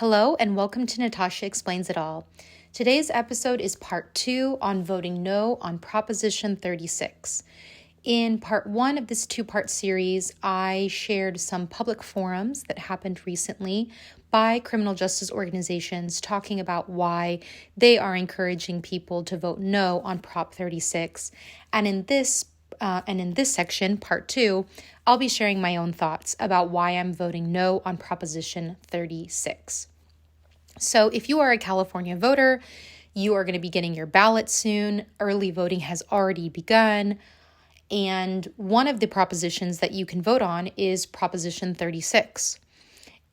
Hello and welcome to Natasha Explains It All. Today's episode is part 2 on voting no on Proposition 36. In part 1 of this two-part series, I shared some public forums that happened recently by criminal justice organizations talking about why they are encouraging people to vote no on Prop 36. And in this section, part 2, I'll be sharing my own thoughts about why I'm voting no on Proposition 36. So if you are a California voter, you are going to be getting your ballot soon. Early voting has already begun. And one of the propositions that you can vote on is Proposition 36.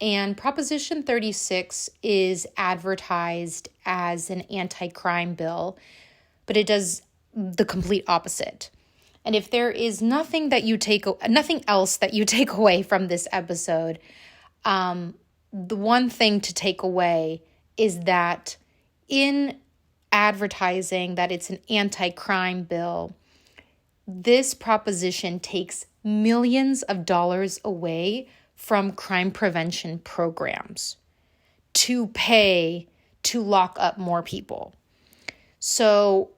And Proposition 36 is advertised as an anti-crime bill, but it does the complete opposite. And if there is nothing else that you take away from this episode, the one thing to take away is that in advertising that it's an anti-crime bill, this proposition takes millions of dollars away from crime prevention programs to pay to lock up more people. So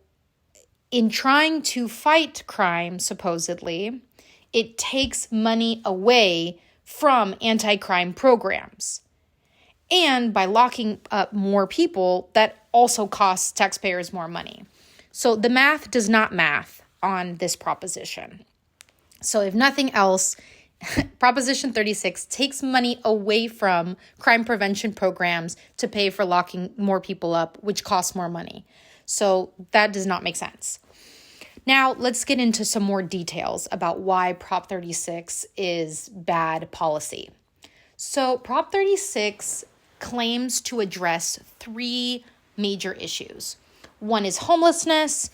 in trying to fight crime, supposedly, it takes money away from anti-crime programs. And by locking up more people, that also costs taxpayers more money. So the math does not math on this proposition. So if nothing else, Proposition 36 takes money away from crime prevention programs to pay for locking more people up, which costs more money. So that does not make sense. Now, let's get into some more details about why Prop 36 is bad policy. So Prop 36 claims to address three major issues. One is homelessness.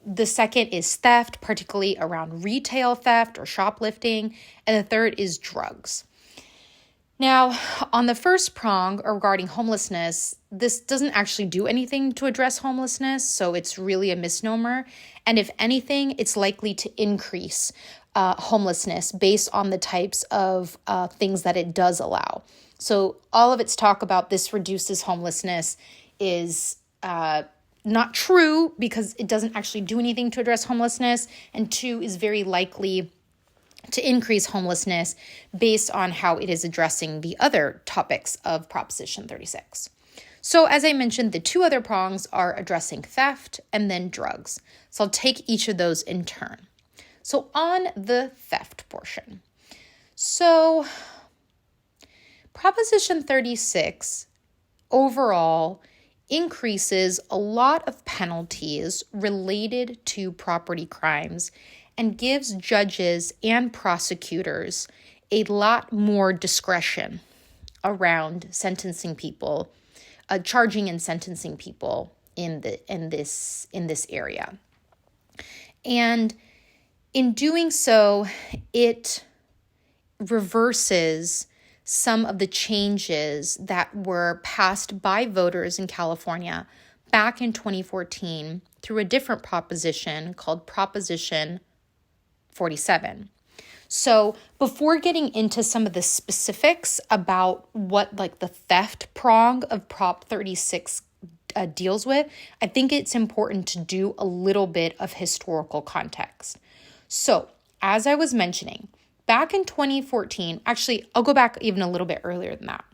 The second is theft, particularly around retail theft or shoplifting. And the third is drugs. Now, on the first prong regarding homelessness, this doesn't actually do anything to address homelessness, so it's really a misnomer. And if anything, it's likely to increase homelessness based on the types of things that it does allow. So all of its talk about this reduces homelessness is not true because it doesn't actually do anything to address homelessness, and two, is very likely to increase homelessness based on how it is addressing the other topics of Proposition 36. So as I mentioned, the two other prongs are addressing theft and then drugs. So I'll take each of those in turn. So on the theft portion. So Proposition 36 overall increases a lot of penalties related to property crimes and gives judges and prosecutors a lot more discretion around sentencing people, charging and sentencing people in this area. And in doing so, it reverses some of the changes that were passed by voters in California back in 2014 through a different proposition called Proposition 47. So before getting into some of the specifics about what the theft prong of Prop 36 deals with, I think it's important to do a little bit of historical context. So as I was mentioning, back in 2014, actually, I'll go back even a little bit earlier than that.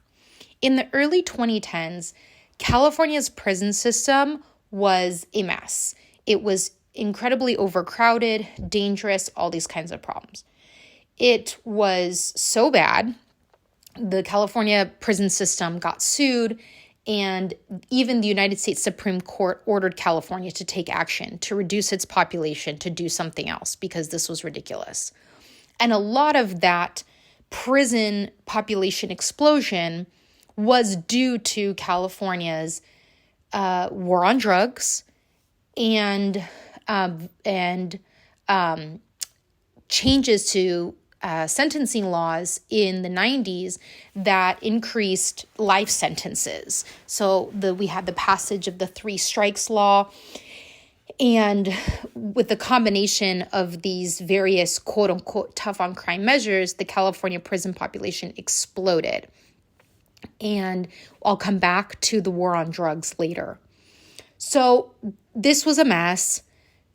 In the early 2010s, California's prison system was a mess. It was incredibly overcrowded, dangerous, all these kinds of problems. It was so bad, the California prison system got sued, and even the United States Supreme Court ordered California to take action to reduce its population to do something else because this was ridiculous. And a lot of that prison population explosion was due to California's war on drugs and changes to sentencing laws in the 90s that increased life sentences. So we had the passage of the 3 strikes law. And with the combination of these various quote unquote tough on crime measures, the California prison population exploded. And I'll come back to the war on drugs later. So this was a mess,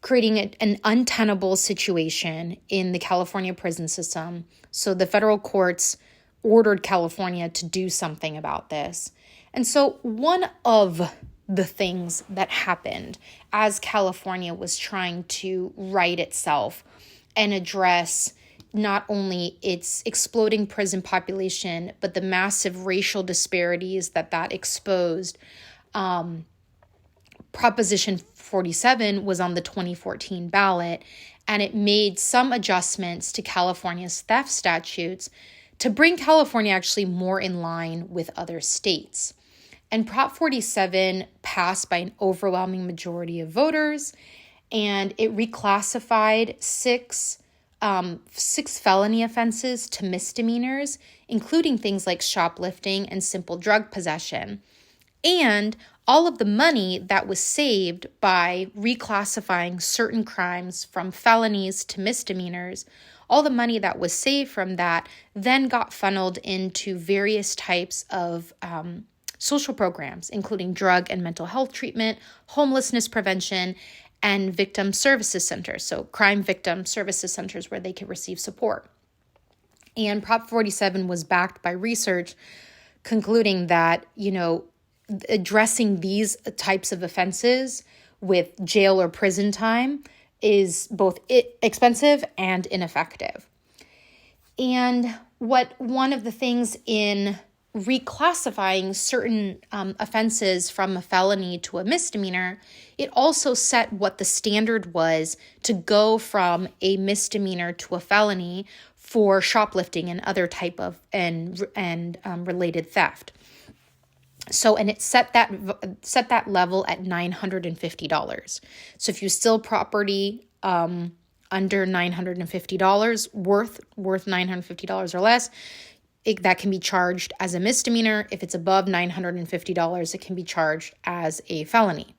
creating an untenable situation in the California prison system. So the federal courts ordered California to do something about this. And so one of the things that happened as California was trying to right itself and address not only its exploding prison population, but the massive racial disparities that exposed, Proposition 47 was on the 2014 ballot, and it made some adjustments to California's theft statutes to bring California actually more in line with other states. And Prop 47 passed by an overwhelming majority of voters, and it reclassified six felony offenses to misdemeanors, including things like shoplifting and simple drug possession. And all of the money that was saved by reclassifying certain crimes from felonies to misdemeanors, all the money that was saved from that then got funneled into various types of social programs, including drug and mental health treatment, homelessness prevention, and victim services centers, so crime victim services centers where they could receive support. And Prop 47 was backed by research concluding that, addressing these types of offenses with jail or prison time is both expensive and ineffective. And one of the things in reclassifying certain offenses from a felony to a misdemeanor, it also set what the standard was to go from a misdemeanor to a felony for shoplifting and other type of and related theft. So, and it set that level at $950. So if you steal property under $950, worth $950 or less, that can be charged as a misdemeanor. If it's above $950, it can be charged as a felony.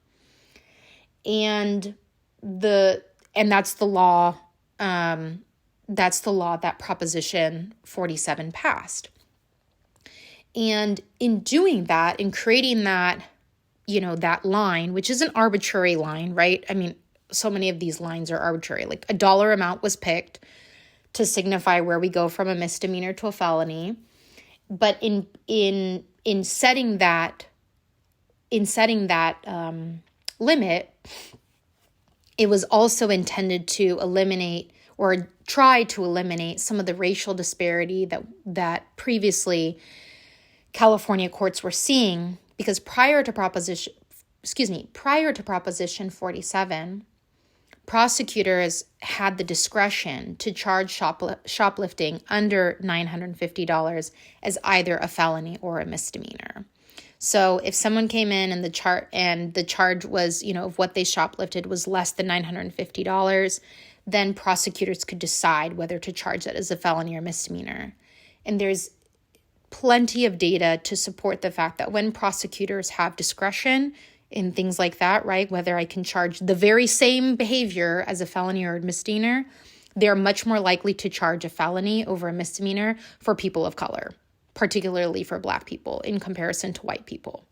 And that's the law. That's the law that Proposition 47 passed. And in doing that, in creating that, that line, which is an arbitrary line, right? I mean, so many of these lines are arbitrary. Like a dollar amount was picked to signify where we go from a misdemeanor to a felony. But in setting that limit, it was also intended to eliminate or try to eliminate some of the racial disparity that previously California courts were seeing, because prior to Proposition 47, prosecutors had the discretion to charge shoplifting under $950 as either a felony or a misdemeanor. So if someone came in and the charge was, of what they shoplifted was less than $950, then prosecutors could decide whether to charge that as a felony or misdemeanor. And there's plenty of data to support the fact that when prosecutors have discretion in things like that, right, whether I can charge the very same behavior as a felony or a misdemeanor, they're much more likely to charge a felony over a misdemeanor for people of color, particularly for Black people in comparison to white people.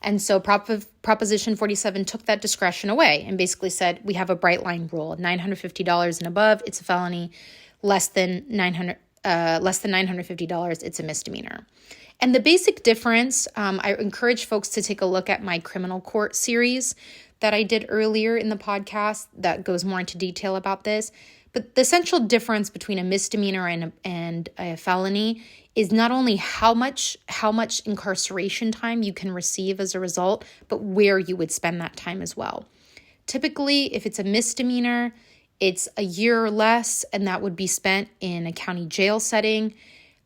And so Proposition 47 took that discretion away and basically said, we have a bright line rule, $950 and above, it's a felony, less than $950, it's a misdemeanor. And the basic difference, I encourage folks to take a look at my criminal court series that I did earlier in the podcast that goes more into detail about this. But the essential difference between a misdemeanor and a felony is not only how much incarceration time you can receive as a result, but where you would spend that time as well. Typically, if it's a misdemeanor, it's a year or less, and that would be spent in a county jail setting.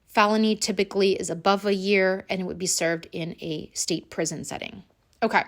Felony typically is above a year, and it would be served in a state prison setting. Okay,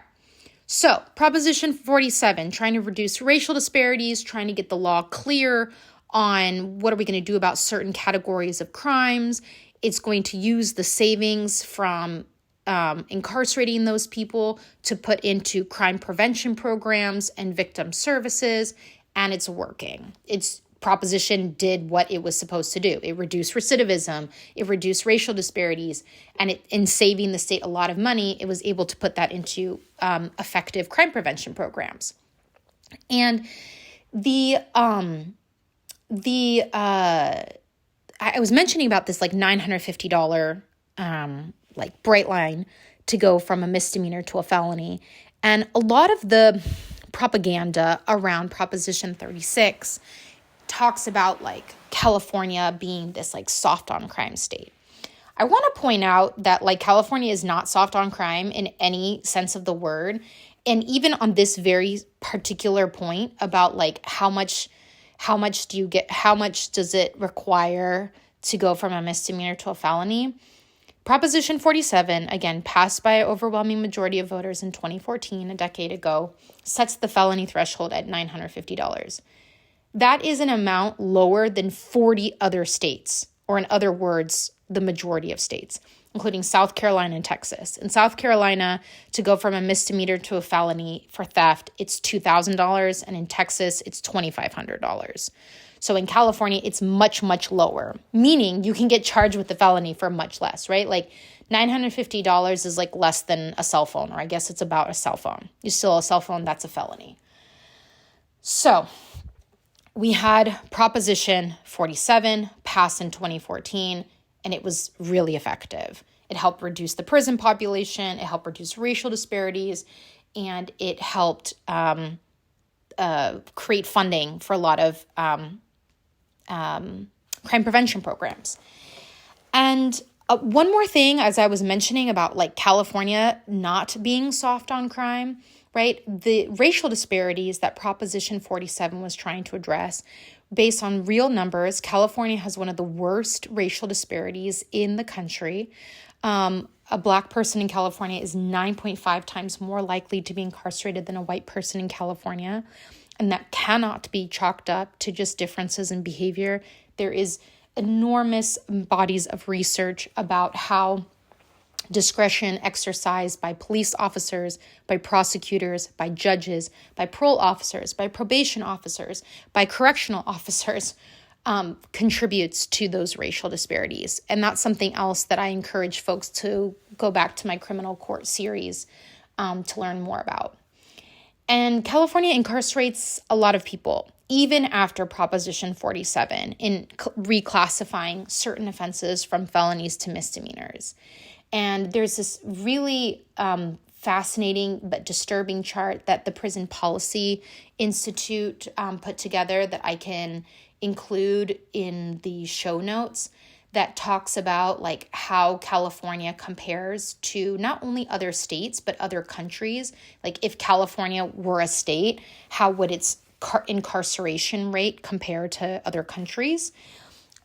so Proposition 47, trying to reduce racial disparities, trying to get the law clear on what are we going to do about certain categories of crimes. It's going to use the savings from incarcerating those people to put into crime prevention programs and victim services, and it's working. It's Proposition did what it was supposed to do. It reduced recidivism, it reduced racial disparities, and in saving the state a lot of money, it was able to put that into effective crime prevention programs. And I was mentioning about this like $950 like bright line to go from a misdemeanor to a felony. And a lot of the propaganda around Proposition 36 talks about like California being this like soft on crime state. I want to point out that like California is not soft on crime in any sense of the word. And even on this very particular point about like how much does it require to go from a misdemeanor to a felony? Proposition 47, again, passed by an overwhelming majority of voters in 2014, a decade ago, sets the felony threshold at $950. That is an amount lower than 40 other states, or in other words, the majority of states, including South Carolina and Texas. In South Carolina, to go from a misdemeanor to a felony for theft, it's $2,000, and in Texas, it's $2,500. So in California, it's much, much lower, meaning you can get charged with the felony for much less, right? Like $950 is like less than a cell phone, or I guess it's about a cell phone. You steal a cell phone, that's a felony. So we had Proposition 47 passed in 2014, and it was really effective. It helped reduce the prison population, it helped reduce racial disparities, and it helped create funding for a lot of crime prevention programs. And one more thing, as I was mentioning about like California not being soft on crime, right? The racial disparities that Proposition 47 was trying to address, based on real numbers, California has one of the worst racial disparities in the country. A Black person in California is 9.5 times more likely to be incarcerated than a white person in California. And that cannot be chalked up to just differences in behavior. There is enormous bodies of research about how discretion exercised by police officers, by prosecutors, by judges, by parole officers, by probation officers, by correctional officers contributes to those racial disparities. And that's something else that I encourage folks to go back to my criminal court series to learn more about. And California incarcerates a lot of people, even after Proposition 47, in reclassifying certain offenses from felonies to misdemeanors. And there's this really fascinating but disturbing chart that the Prison Policy Institute put together that I can include in the show notes that talks about like how California compares to not only other states, but other countries. Like if California were a state, how would its incarceration rate compare to other countries?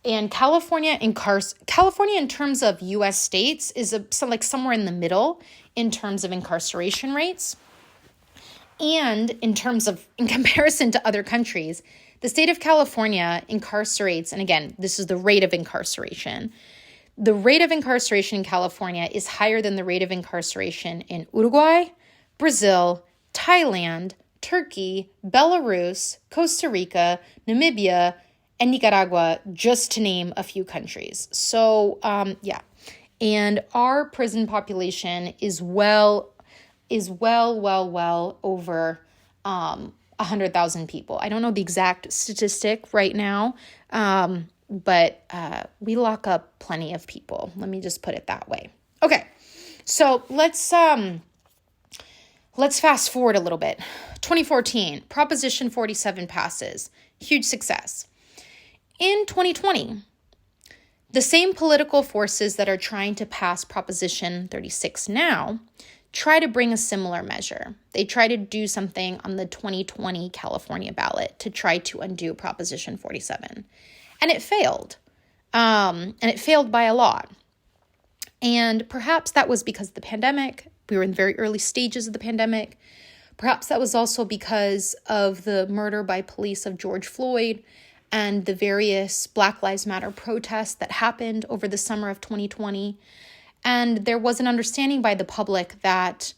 And California in terms of U.S. states is somewhere in the middle in terms of incarceration rates. And in comparison to other countries, the state of California incarcerates, and again, this is the rate of incarceration. The rate of incarceration in California is higher than the rate of incarceration in Uruguay, Brazil, Thailand, Turkey, Belarus, Costa Rica, Namibia, and Nicaragua, just to name a few countries. So, and our prison population is well over 100,000 people. I don't know the exact statistic right now, but we lock up plenty of people. Let me just put it that way. Okay, so let's fast forward a little bit. 2014, Proposition 47 passes. Huge success. In 2020, the same political forces that are trying to pass Proposition 36 now try to bring a similar measure. They try to do something on the 2020 California ballot to try to undo Proposition 47. And it failed. And it failed by a lot. And perhaps that was because of the pandemic. We were in very early stages of the pandemic. Perhaps that was also because of the murder by police of George Floyd and the various Black Lives Matter protests that happened over the summer of 2020. And there was an understanding by the public that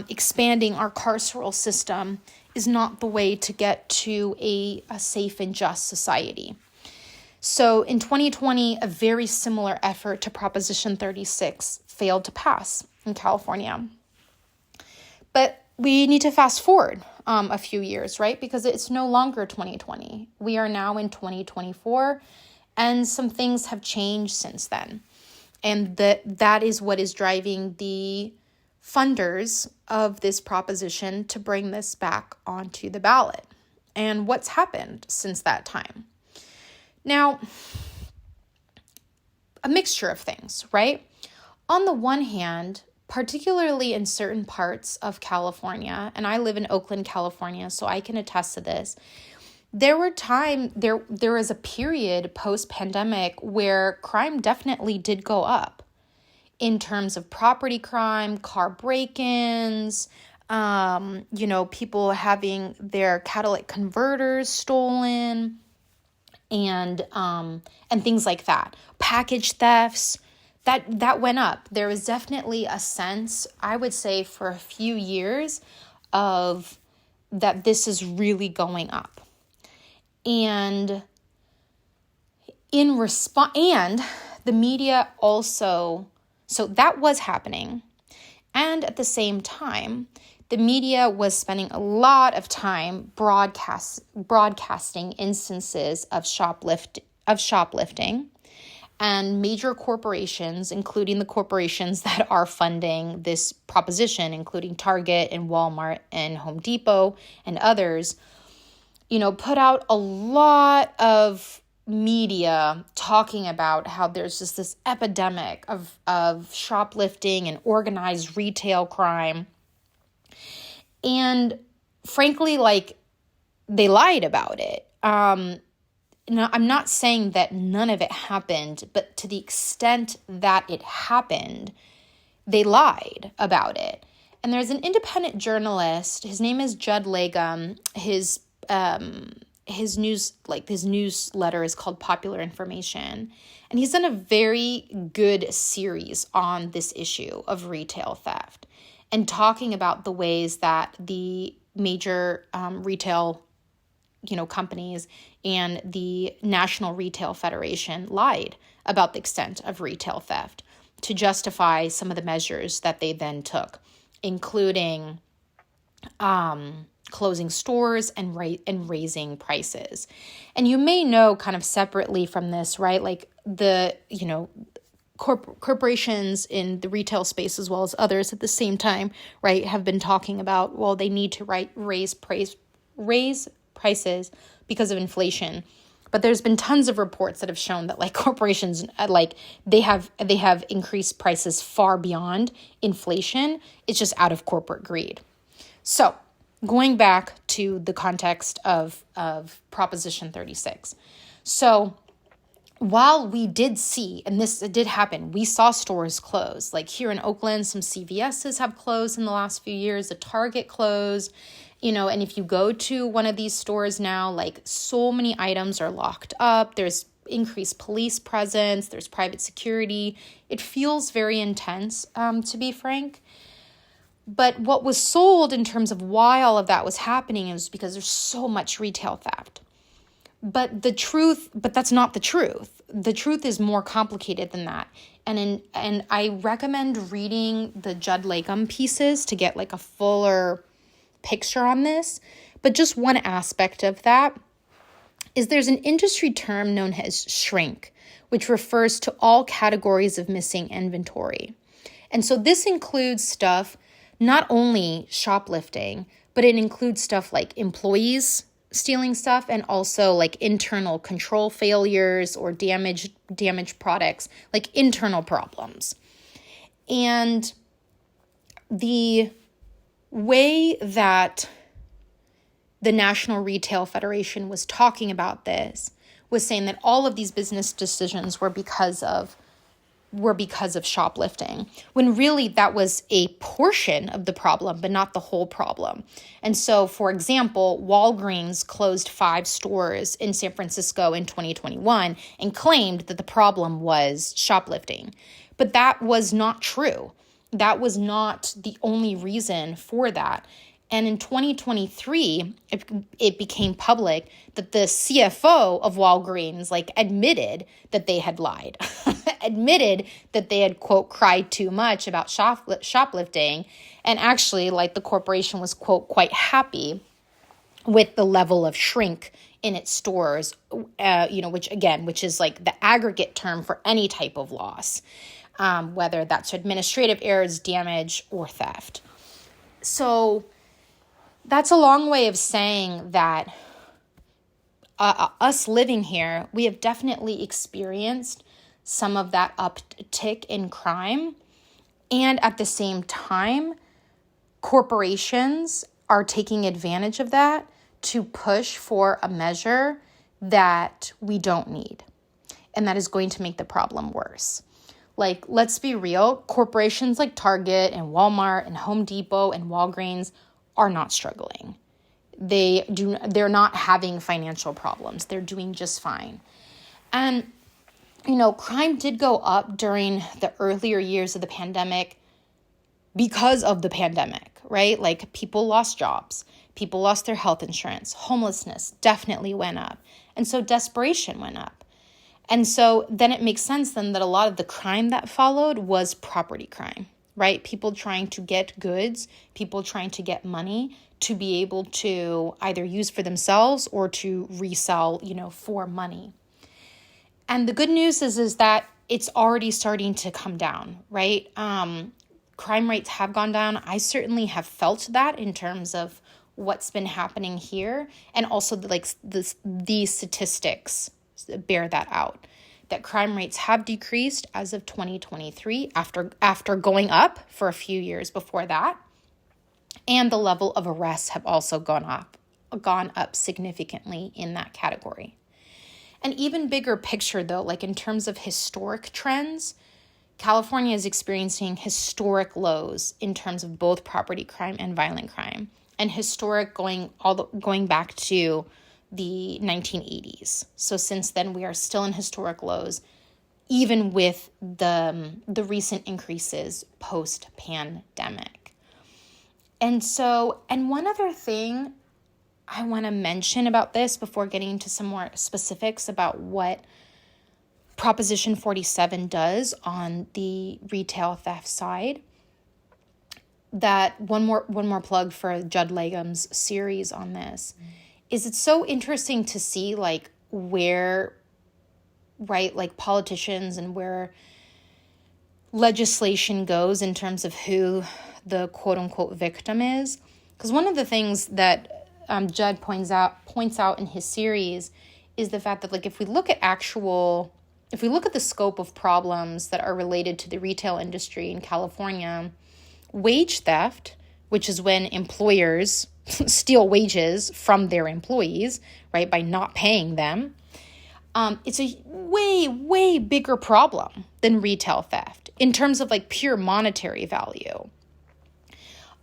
expanding our carceral system is not the way to get to a safe and just society. So in 2020, a very similar effort to Proposition 36 failed to pass in California. But we need to fast forward a few years, right? Because it's no longer 2020. We are now in 2024, and some things have changed since then. And that is what is driving the funders of this proposition to bring this back onto the ballot. And what's happened since that time? Now, a mixture of things, right? On the one hand, particularly in certain parts of California, and I live in Oakland, California, so I can attest to this, there was a period post-pandemic where crime definitely did go up in terms of property crime, car break-ins, people having their catalytic converters stolen, and things like that. Package thefts, that went up. There was definitely a sense, I would say, for a few years of that this is really going up. And in response, and the media also, so that was happening. And at the same time, the media was spending a lot of time broadcasting instances of shoplifting, and major corporations, including the corporations that are funding this proposition, including Target and Walmart and Home Depot and others, put out a lot of media talking about how there's just this epidemic of shoplifting and organized retail crime. And frankly, they lied about it. Now, I'm not saying that none of it happened, but to the extent that it happened, they lied about it. And there's an independent journalist, his name is Judd Legum. His newsletter is called Popular Information. And he's done a very good series on this issue of retail theft and talking about the ways that the major retail companies and the National Retail Federation lied about the extent of retail theft to justify some of the measures that they then took, including closing stores and raising prices. And you may know kind of separately from this, right? Like corporations in the retail space as well as others at the same time, right, have been talking about, well, they need to raise prices because of inflation. But there's been tons of reports that have shown that corporations they have increased prices far beyond inflation. It's just out of corporate greed. So going back to the context of Proposition 36. So while we did see, and this did happen, we saw stores close. Like here in Oakland, some CVSs have closed in the last few years. The Target closed. And if you go to one of these stores now, so many items are locked up. There's increased police presence. There's private security. It feels very intense, to be frank. But what was sold in terms of why all of that was happening is because there's so much retail theft. But that's not the truth. The truth is more complicated than that. And I recommend reading the Judd Legum pieces to get a fuller picture on this. But just one aspect of that is there's an industry term known as shrink, which refers to all categories of missing inventory. And so this includes stuff, not only shoplifting, but it includes stuff like employees stealing stuff and also internal control failures or damaged products, internal problems. And the way that the National Retail Federation was talking about this was saying that all of these business decisions were because of shoplifting, when really that was a portion of the problem, but not the whole problem. And so, for example, Walgreens closed 5 stores in San Francisco in 2021 and claimed that the problem was shoplifting. But that was not true. That was not the only reason for that. And in 2023, it became public that the CFO of Walgreens admitted that they had lied, admitted that they had, quote, cried too much about shoplifting. And actually, the corporation was, quote, quite happy with the level of shrink in its stores, which is the aggregate term for any type of loss, whether that's administrative errors, damage, or theft. So that's a long way of saying that us living here, we have definitely experienced some of that uptick in crime. And at the same time, corporations are taking advantage of that to push for a measure that we don't need. And that is going to make the problem worse. Let's be real, corporations like Target and Walmart and Home Depot and Walgreens are not struggling. They're not having financial problems. They're doing just fine. And, crime did go up during the earlier years of the pandemic because of the pandemic, right? People lost jobs, people lost their health insurance, homelessness definitely went up. And so desperation went up. And so then it makes sense then that a lot of the crime that followed was property crime, right? People trying to get goods, people trying to get money to be able to either use for themselves or to resell, for money. And the good news is that it's already starting to come down, right? Crime rates have gone down. I certainly have felt that in terms of what's been happening here. And also the statistics bear that out, that crime rates have decreased as of 2023 after going up for a few years before that. And the level of arrests have also gone up significantly in that category. An even bigger picture though, in terms of historic trends, California is experiencing historic lows in terms of both property crime and violent crime, and historic going back to the 1980s. So since then, we are still in historic lows, even with the recent increases post-pandemic. And one other thing I want to mention about this before getting into some more specifics about what Proposition 47 does on the retail theft side, that one more plug for Judd Legum's series on this, is it's so interesting to see where, right, politicians and where legislation goes in terms of who the quote unquote victim is. Because one of the things that Judd points out in his series is the fact that if we look at the scope of problems that are related to the retail industry in California, wage theft, which is when employers steal wages from their employees, right, by not paying them, it's a way, way bigger problem than retail theft in terms of pure monetary value.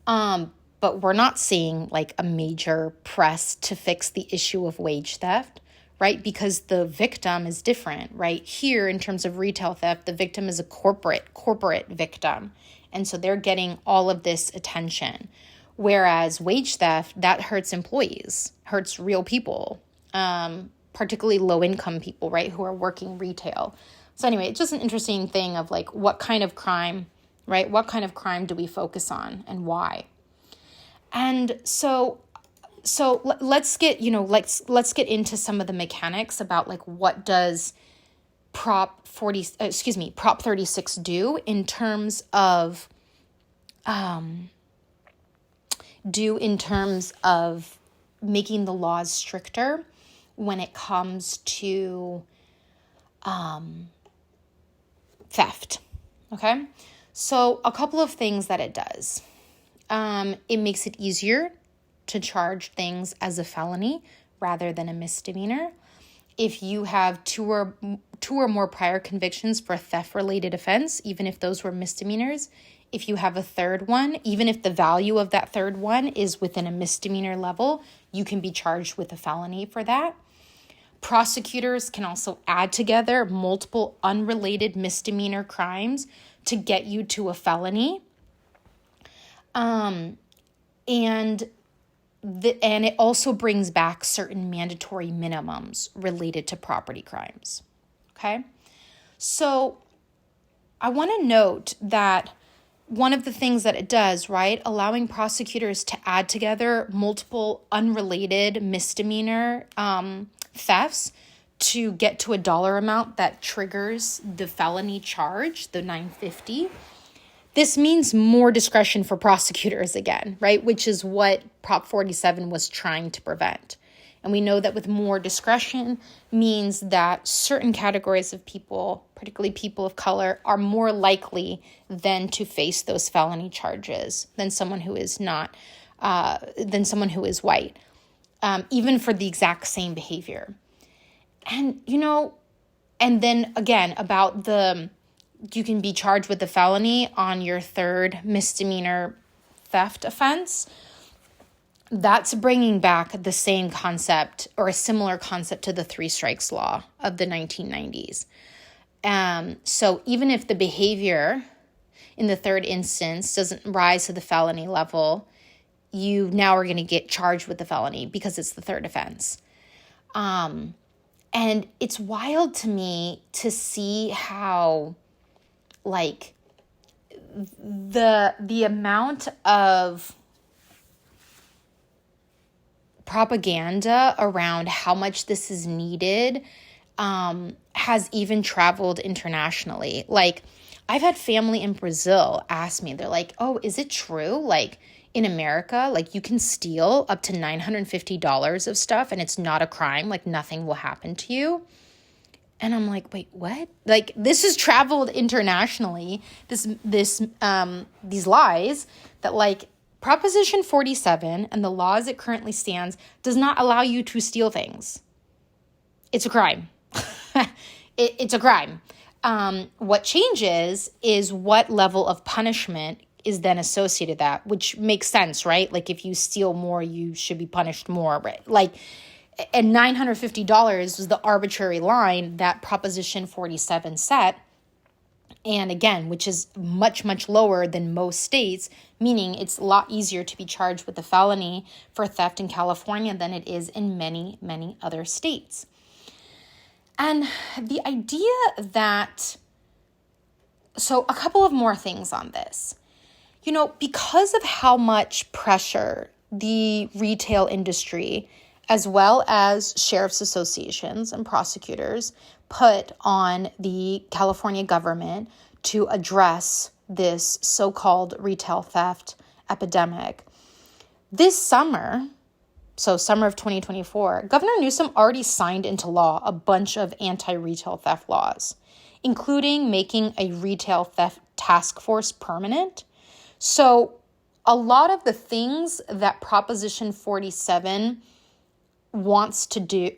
But we're not seeing a major press to fix the issue of wage theft, right? Because the victim is different, right? Here, in terms of retail theft, the victim is a corporate victim. And so they're getting all of this attention. Whereas wage theft, that hurts employees, hurts real people, particularly low-income people, right, who are working retail. So anyway, it's just an interesting thing of what kind of crime, right? What kind of crime do we focus on and why? And so let's get into some of the mechanics about what does Prop 36 do in terms of making the laws stricter when it comes to theft. Okay? So a couple of things that it does. It makes it easier to charge things as a felony rather than a misdemeanor. If you have two or more prior convictions for a theft-related offense, even if those were misdemeanors, if you have a third one, even if the value of that third one is within a misdemeanor level, you can be charged with a felony for that. Prosecutors can also add together multiple unrelated misdemeanor crimes to get you to a felony. And it also brings back certain mandatory minimums related to property crimes. Okay? So I want to note that one of the things that it does, right, allowing prosecutors to add together multiple unrelated misdemeanor thefts to get to a dollar amount that triggers the felony charge, the $950. This means more discretion for prosecutors again, right, which is what Prop 47 was trying to prevent. And we know that with more discretion means that certain categories of people, particularly people of color, are more likely than to face those felony charges than someone who is not, than someone who is white, even for the exact same behavior. And, and then again, about you can be charged with a felony on your third misdemeanor theft offense. That's bringing back the same concept or a similar concept to the three strikes law of the 1990s. So even if the behavior in the third instance doesn't rise to the felony level, you now are going to get charged with the felony because it's the third offense. And it's wild to me to see how, like, the amount of propaganda around how much this is needed has even traveled internationally. Like, I've had family in Brazil ask me, they're like, oh, is it true? Like, in America, like, you can steal up to $950 of stuff and it's not a crime, like nothing will happen to you. And I'm like, wait, what? Like, this has traveled internationally, these lies that, like, Proposition 47 and the law as it currently stands does not allow you to steal things. It's a crime. It's a crime. What changes is what level of punishment is then associated with that, which makes sense, right? Like, if you steal more, you should be punished more, right? Like, and $950 was the arbitrary line that Proposition 47 set. And again, which is much, much lower than most states, meaning it's a lot easier to be charged with a felony for theft in California than it is in many, many other states. And the idea that, so a couple of more things on this. Because of how much pressure the retail industry, as well as sheriff's associations and prosecutors, put on the California government to address this so-called retail theft epidemic. This summer, so summer of 2024, Governor Newsom already signed into law a bunch of anti-retail theft laws, including making a retail theft task force permanent. So a lot of the things that Proposition 47 wants to do,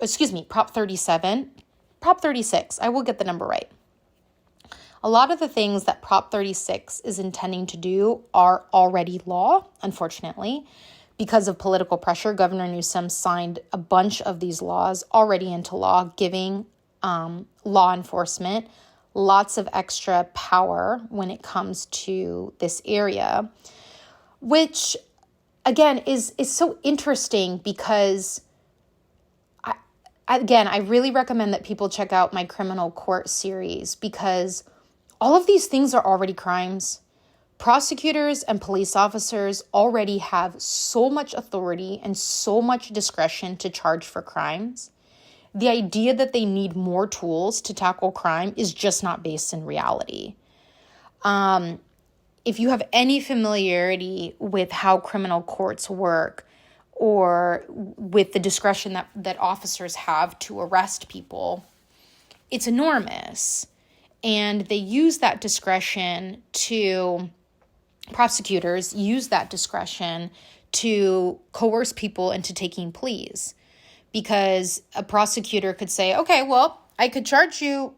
Prop 36, I will get the number right. A lot of the things that Prop 36 is intending to do are already law, unfortunately. Because of political pressure, Governor Newsom signed a bunch of these laws already into law, giving law enforcement lots of extra power when it comes to this area, which, again, is so interesting because I really recommend that people check out my criminal court series because all of these things are already crimes. Prosecutors and police officers already have so much authority and so much discretion to charge for crimes. The idea that they need more tools to tackle crime is just not based in reality. If you have any familiarity with how criminal courts work, or with the discretion that officers have to arrest people, it's enormous. And they use that discretion prosecutors use that discretion to coerce people into taking pleas. Because a prosecutor could say, okay, well, I could charge you,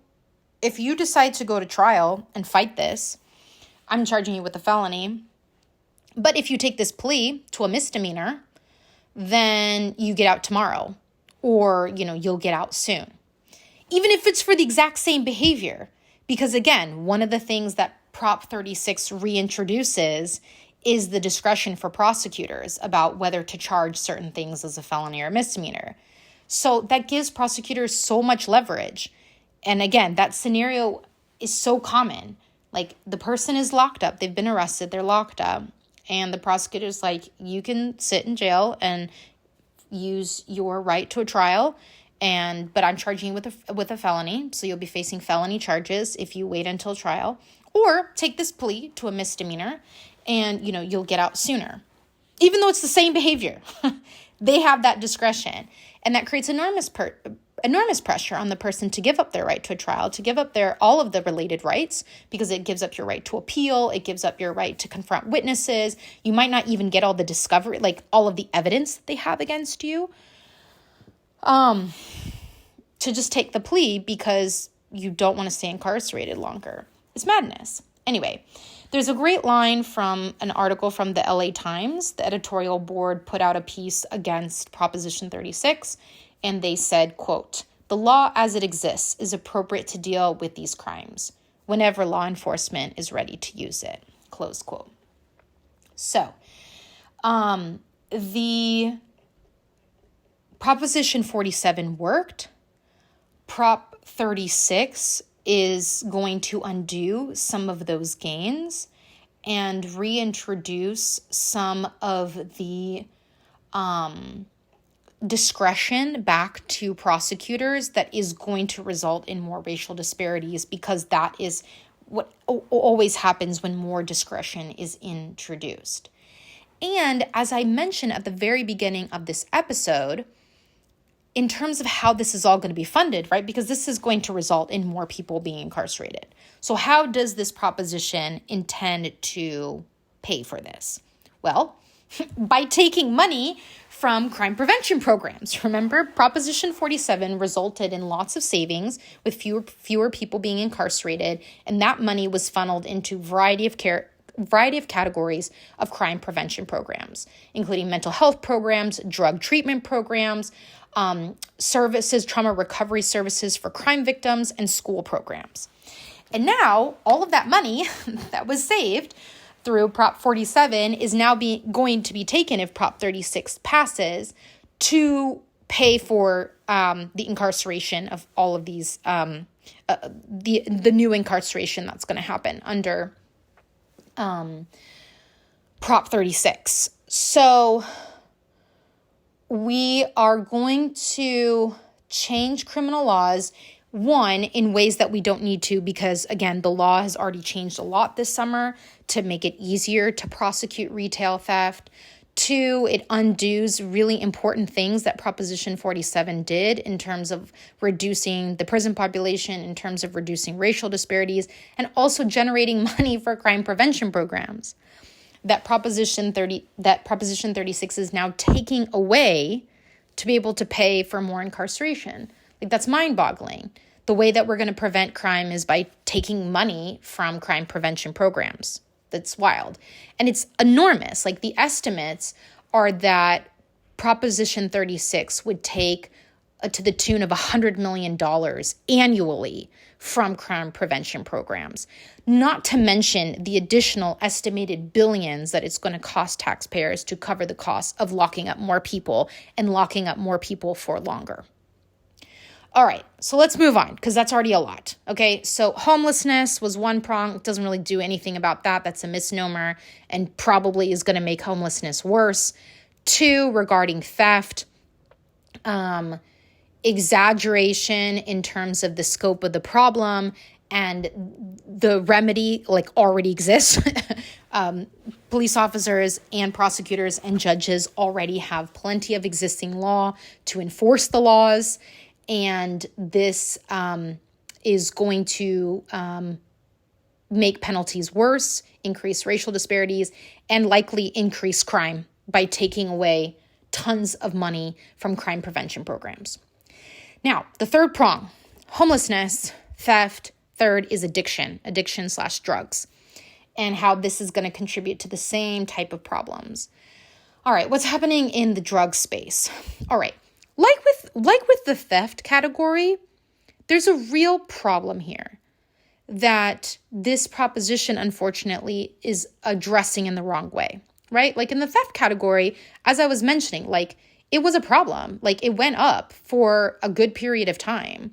if you decide to go to trial and fight this, I'm charging you with a felony. But if you take this plea to a misdemeanor, then you get out tomorrow, or, you'll get out soon. Even if it's for the exact same behavior. Because again, one of the things that Prop 36 reintroduces is the discretion for prosecutors about whether to charge certain things as a felony or misdemeanor. So that gives prosecutors so much leverage. And again, that scenario is so common. Like, the person is locked up, they've been arrested, they're locked up, and the prosecutor's like, you can sit in jail and use your right to a trial, but I'm charging you with a felony, so you'll be facing felony charges if you wait until trial, or take this plea to a misdemeanor, and you'll get out sooner, even though it's the same behavior. They have that discretion, and that creates enormous pressure on the person to give up their right to a trial, to give up all of the related rights, because it gives up your right to appeal, it gives up your right to confront witnesses. You might not even get all the discovery, like all of the evidence that they have against you, to just take the plea because you don't want to stay incarcerated longer. It's madness. Anyway, there's a great line from an article from the LA Times. The editorial board put out a piece against Proposition 36, and they said, quote, "The law as it exists is appropriate to deal with these crimes whenever law enforcement is ready to use it," close quote. So, the Proposition 47 worked. Prop 36 is going to undo some of those gains and reintroduce some of the discretion back to prosecutors that is going to result in more racial disparities, because that is what always happens when more discretion is introduced. And as I mentioned at the very beginning of this episode, in terms of how this is all going to be funded, right? Because this is going to result in more people being incarcerated. So how does this proposition intend to pay for this? Well, by taking money from crime prevention programs. Remember, Proposition 47 resulted in lots of savings with fewer people being incarcerated, and that money was funneled into a variety of categories of crime prevention programs, including mental health programs, drug treatment programs, services, trauma recovery services for crime victims, and school programs. And now all of that money that was saved through Prop 47 is now going to be taken, if Prop 36 passes, to pay for the incarceration of all of these, the new incarceration that's going to happen under Prop 36. So we are going to change criminal laws, one, in ways that we don't need to, because, again, the law has already changed a lot this summer to make it easier to prosecute retail theft. Two, it undoes really important things that Proposition 47 did in terms of reducing the prison population, in terms of reducing racial disparities, and also generating money for crime prevention programs. That Proposition 36 is now taking away to be able to pay for more incarceration. Like, that's mind-boggling. The way that we're going to prevent crime is by taking money from crime prevention programs. That's wild. And it's enormous. Like, the estimates are that Proposition 36 would take to the tune of $100 million annually from crime prevention programs, not to mention the additional estimated billions that it's going to cost taxpayers to cover the cost of locking up more people and locking up more people for longer. All right, so let's move on, because that's already a lot. Okay, so homelessness was one prong. It doesn't really do anything about that. That's a misnomer and probably is going to make homelessness worse. Two, regarding theft, exaggeration in terms of the scope of the problem, and the remedy already exists. Police officers and prosecutors and judges already have plenty of existing law to enforce the laws, and this is going to make penalties worse, increase racial disparities, and likely increase crime by taking away tons of money from crime prevention programs. Now, the third prong, homelessness, theft. Third is addiction/drugs, and how this is going to contribute to the same type of problems. All right, what's happening in the drug space? All right, like with the theft category, there's a real problem here. that this proposition, unfortunately, is addressing in the wrong way, right? Like in the theft category, as I was mentioning, like it was a problem. Like it went up for a good period of time.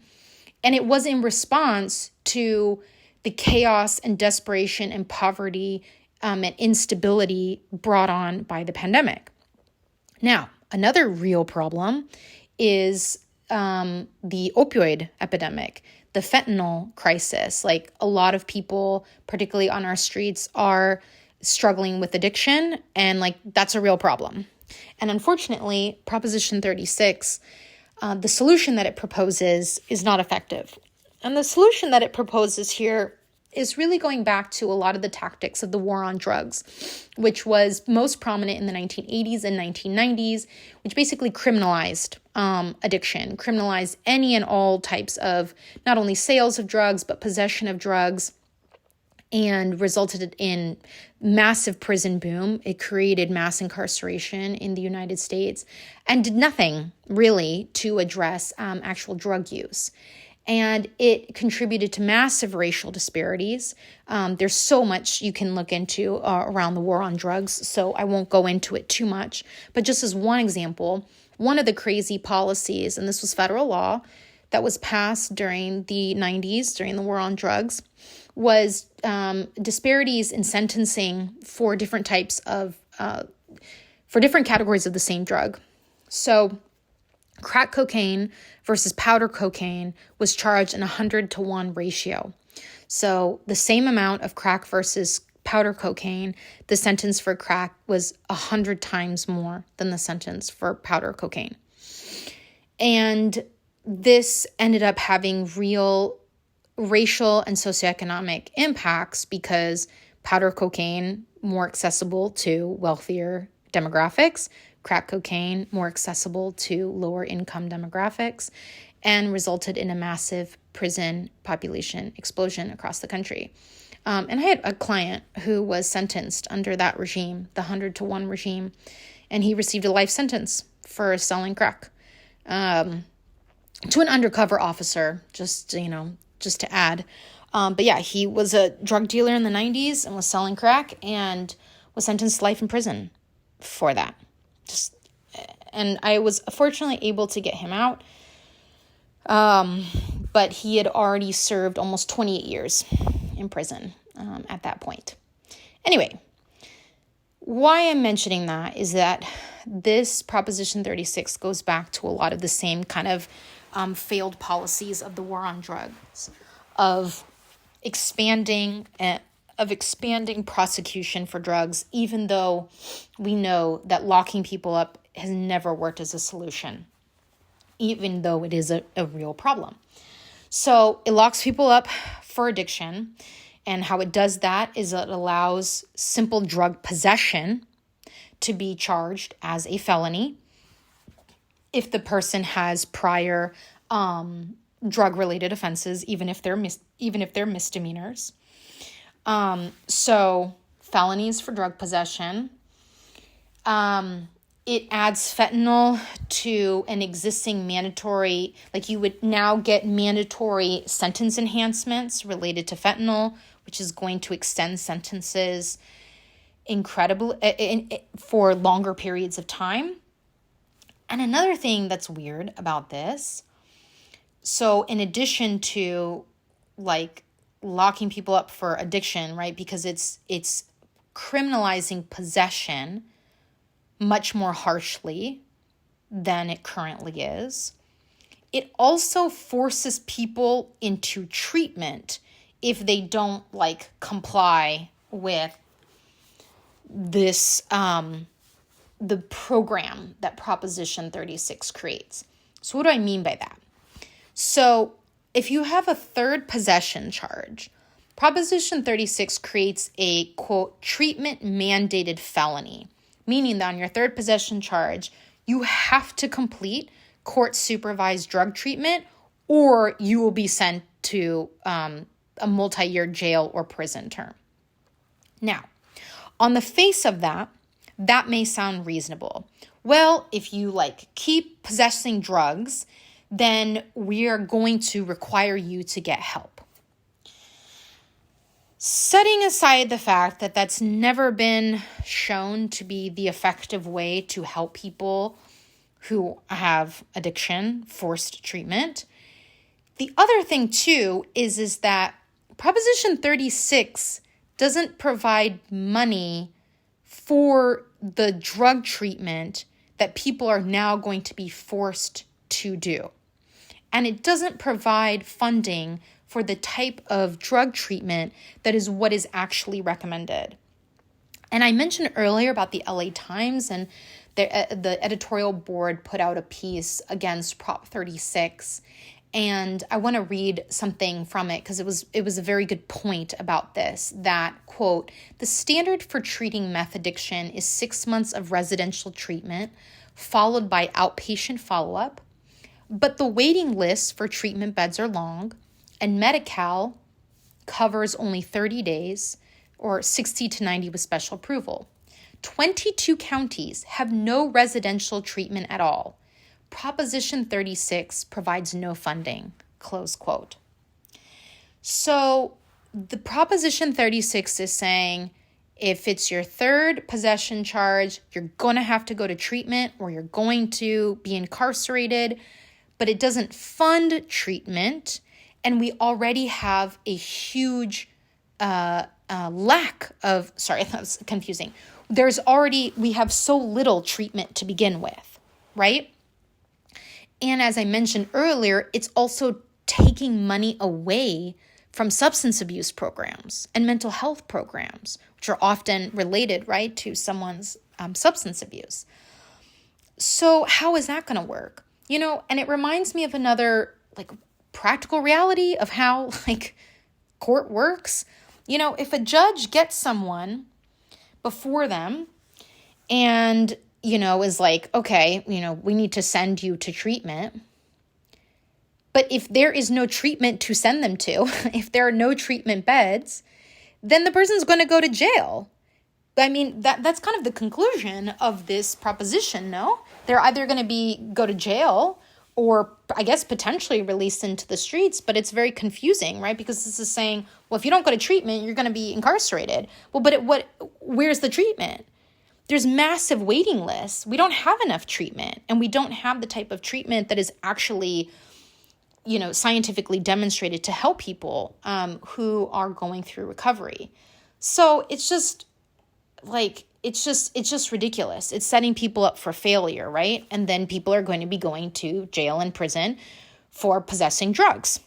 And it was in response to the chaos and desperation and poverty and instability brought on by the pandemic. Now, another real problem is the opioid epidemic, the fentanyl crisis. Like a lot of people, particularly on our streets, are struggling with addiction, and like that's a real problem. And unfortunately, Proposition 36, the solution that it proposes is not effective. And the solution that it proposes here is really going back to a lot of the tactics of the war on drugs, which was most prominent in the 1980s and 1990s, which basically criminalized addiction, criminalized any and all types of not only sales of drugs, but possession of drugs, and resulted in massive prison boom. It created mass incarceration in the United States and did nothing really to address actual drug use. And it contributed to massive racial disparities. There's so much you can look into around the war on drugs, so I won't go into it too much. But just as one example, one of the crazy policies, and this was federal law, that was passed during the 90s, during the war on drugs, was disparities in sentencing for different types of, for different categories of the same drug. So crack cocaine versus powder cocaine was charged in 100-to-1 ratio. So the same amount of crack versus powder cocaine, the sentence for crack was 100 times more than the sentence for powder cocaine. And this ended up having real racial and socioeconomic impacts because powder cocaine more accessible to wealthier demographics, crack cocaine more accessible to lower income demographics, and resulted in a massive prison population explosion across the country. And I had a client who was sentenced under that regime, the 100-to-1 regime, and he received a life sentence for selling crack to an undercover officer, just to add. But yeah, he was a drug dealer in the 90s and was selling crack and was sentenced to life in prison for that. And I was fortunately able to get him out. But he had already served almost 28 years in prison at that point. Anyway, why I'm mentioning that is that this Proposition 36 goes back to a lot of the same kind of failed policies of the war on drugs, of expanding prosecution for drugs, even though we know that locking people up has never worked as a solution, even though it is a real problem. So it locks people up for addiction, and how it does that is it allows simple drug possession to be charged as a felony if the person has prior drug-related offenses, even if they're misdemeanors. So felonies for drug possession. It adds fentanyl to an existing mandatory, like you would now get mandatory sentence enhancements related to fentanyl, which is going to extend sentences for longer periods of time. And another thing that's weird about this, so in addition to like locking people up for addiction, right? Because it's criminalizing possession much more harshly than it currently is. It also forces people into treatment if they don't like comply with this the program that Proposition 36 creates. So what do I mean by that? So if you have a third possession charge, Proposition 36 creates a, quote, treatment mandated felony, meaning that on your third possession charge, you have to complete court-supervised drug treatment or you will be sent to a multi-year jail or prison term. Now, on the face of that may sound reasonable. Well, if you keep possessing drugs, then we are going to require you to get help. Setting aside the fact that that's never been shown to be the effective way to help people who have addiction, forced treatment. The other thing too is that Proposition 36 doesn't provide money for the drug treatment that people are now going to be forced to do. And it doesn't provide funding for the type of drug treatment that is what is actually recommended. And I mentioned earlier about the LA Times, and the editorial board put out a piece against Prop 36. And I want to read something from it because it was a very good point about this, that, quote, "The standard for treating meth addiction is 6 months of residential treatment followed by outpatient follow-up. But the waiting lists for treatment beds are long, and Medi-Cal covers only 30 days or 60 to 90 with special approval. 22 counties have no residential treatment at all. Proposition 36 provides no funding," close quote. So the Proposition 36 is saying if it's your third possession charge, you're going to have to go to treatment or you're going to be incarcerated, but it doesn't fund treatment. And we already have a huge lack of, sorry, that was confusing. We have so little treatment to begin with, right? And as I mentioned earlier, it's also taking money away from substance abuse programs and mental health programs, which are often related, right, to someone's substance abuse. So how is that going to work? And it reminds me of another practical reality of how court works. If a judge gets someone before them and is like, okay, we need to send you to treatment. But if there is no treatment to send them to, if there are no treatment beds, then the person's going to go to jail. I mean, that's kind of the conclusion of this proposition, no? They're either going to go to jail or, I guess, potentially released into the streets, but it's very confusing, right? Because this is saying, well, if you don't go to treatment, you're going to be incarcerated. Well, but where's the treatment? There's massive waiting lists. We don't have enough treatment, and we don't have the type of treatment that is actually, scientifically demonstrated to help people who are going through recovery. So it's just ridiculous. It's setting people up for failure, right? And then people are going to be going to jail and prison for possessing drugs,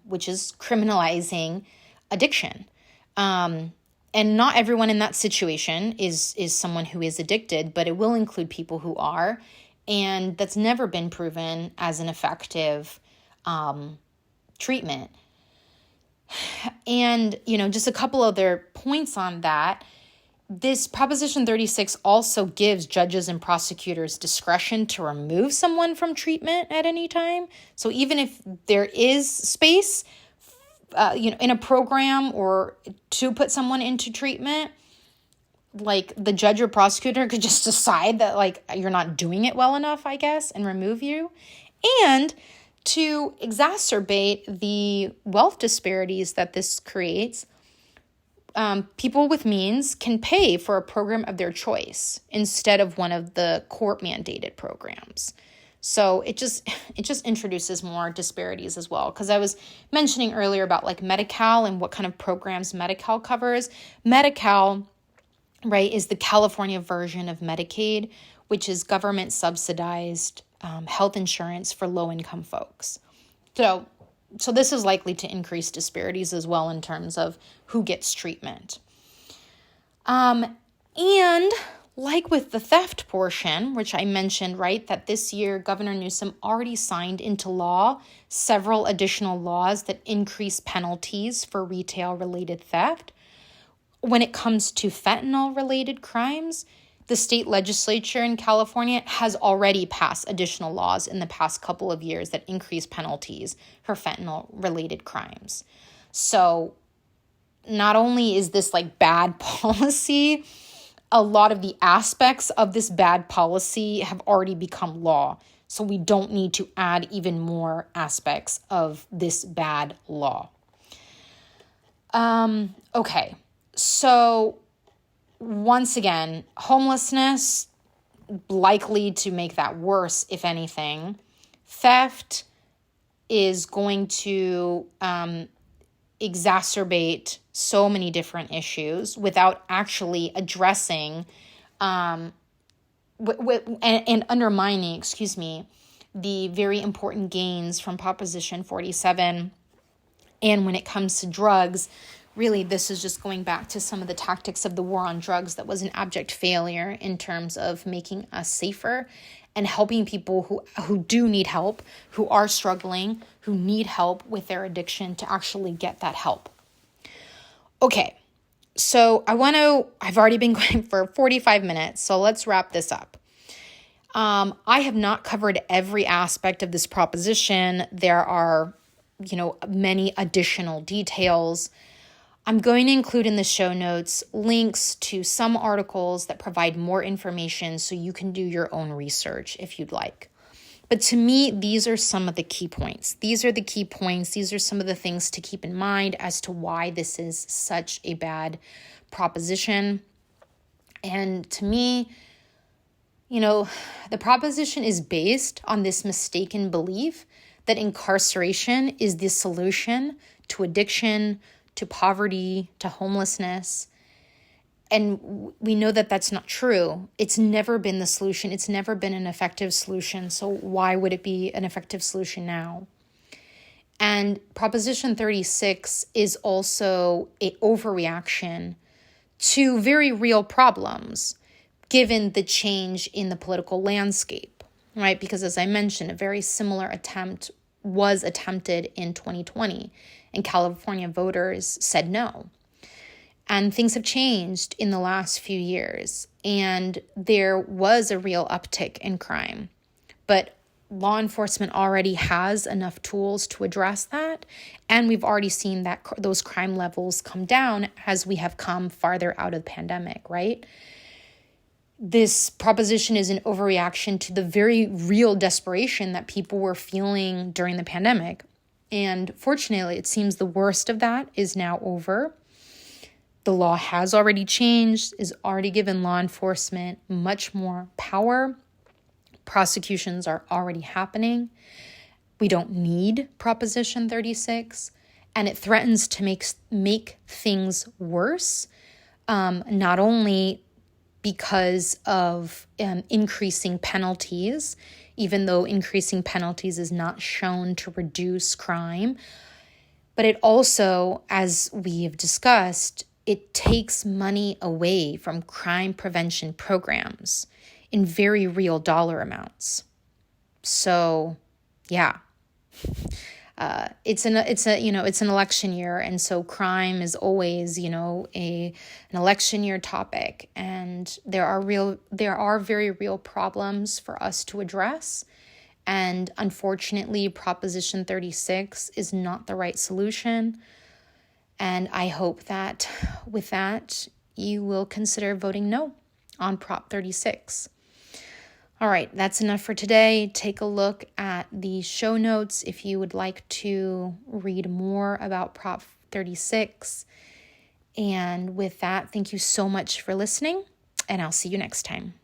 which is criminalizing addiction. And not everyone in that situation is someone who is addicted, but it will include people who are. And that's never been proven as an effective treatment. And, just a couple other points on that. This Proposition 36 also gives judges and prosecutors discretion to remove someone from treatment at any time. So even if there is space, in a program or to put someone into treatment, the judge or prosecutor could just decide that you're not doing it well enough, I guess, and remove you. And to exacerbate the wealth disparities that this creates, people with means can pay for a program of their choice instead of one of the court-mandated programs. So it just introduces more disparities as well. Because I was mentioning earlier about Medi-Cal and what kind of programs Medi-Cal covers. Medi-Cal, right, is the California version of Medicaid, which is government subsidized health insurance for low-income folks. So this is likely to increase disparities as well in terms of who gets treatment. And like with the theft portion, which I mentioned, right, that this year Governor Newsom already signed into law several additional laws that increase penalties for retail-related theft. When it comes to fentanyl-related crimes, the state legislature in California has already passed additional laws in the past couple of years that increase penalties for fentanyl-related crimes. So not only is this bad policy, a lot of the aspects of this bad policy have already become law. So we don't need to add even more aspects of this bad law. Okay. So once again, homelessness likely to make that worse, if anything. Theft is going to exacerbate so many different issues without actually addressing and undermining, the very important gains from Proposition 47. And when it comes to drugs, really, this is just going back to some of the tactics of the war on drugs that was an abject failure in terms of making us safer and helping people who do need help, who are struggling, who need help with their addiction to actually get that help. Okay, so I've already been going for 45 minutes, so let's wrap this up. I have not covered every aspect of this proposition. There are, many additional details. I'm going to include in the show notes links to some articles that provide more information so you can do your own research if you'd like. But to me, these are some of the key points. These are the key points. These are some of the things to keep in mind as to why this is such a bad proposition. And to me, the proposition is based on this mistaken belief that incarceration is the solution to addiction, to poverty, to homelessness. And we know that that's not true. It's never been the solution. It's never been an effective solution. So why would it be an effective solution now? And Proposition 36 is also an overreaction to very real problems, given the change in the political landscape, right? Because as I mentioned, a very similar attempt was attempted in 2020, and California voters said no. And things have changed in the last few years, and there was a real uptick in crime. But law enforcement already has enough tools to address that, and we've already seen that those crime levels come down as we have come farther out of the pandemic, right? This proposition is an overreaction to the very real desperation that people were feeling during the pandemic. And fortunately, it seems the worst of that is now over. The law has already changed, is already given law enforcement much more power. Prosecutions are already happening. We don't need Proposition 36, and it threatens to make things worse, not only because of increasing penalties, even though increasing penalties is not shown to reduce crime. But it also, as we have discussed, it takes money away from crime prevention programs in very real dollar amounts. So, yeah. It's an election year, and so crime is always, an election year topic, and there are very real problems for us to address, and unfortunately, Proposition 36 is not the right solution, and I hope that with that, you will consider voting no on Prop 36. All right, that's enough for today. Take a look at the show notes if you would like to read more about Prop 36. And with that, thank you so much for listening, and I'll see you next time.